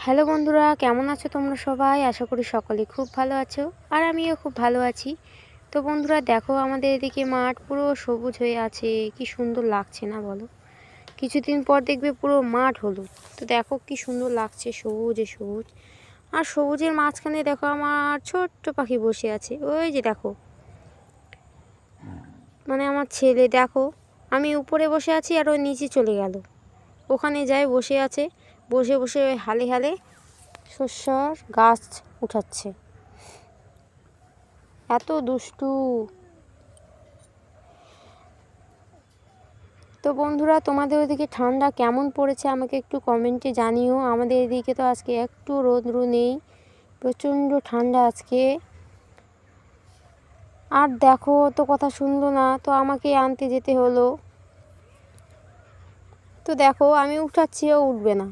Hello বন্ধুরা, কেমন আছো তোমরা সবাই? আশা করি সকলে খুব ভালো আছো আর আমিও খুব ভালো আছি। তো বন্ধুরা দেখো, আমাদের এদিকে মাঠ পুরো সবুজ হয়ে আছে। কি সুন্দর লাগছে না বলো? কিছুদিন পর দেখবে পুরো মাঠ হলুদ। তো দেখো কি সুন্দর লাগছে, সবুজে সবুজ। আর সবুজের মাঝখানে দেখো আমার ছোট্ট পাখি বসে আছে। ওই যে দেখো, মানে আমার ছেলে। দেখো আমি উপরে বসে আছি আর ওই নিচে চলে গেল, ওখানে যাই বসে আছে। বসে বসে ওই হালে হালে শস্যর গাছ উঠাচ্ছে। এত দুষ্টু। তো বন্ধুরা, তোমাদের ওদিকে ঠান্ডা কেমন পড়েছে আমাকে একটু কমেন্টে জানিও। আমাদের এদিকে তো আজকে একটু রোদ্র নেই, প্রচণ্ড ঠান্ডা আজকে। আর দেখো, তো কথা শুনলো না, তো আমাকে আনতে যেতে হলো। তো দেখো আমি উঠাচ্ছি, ও উঠবে না।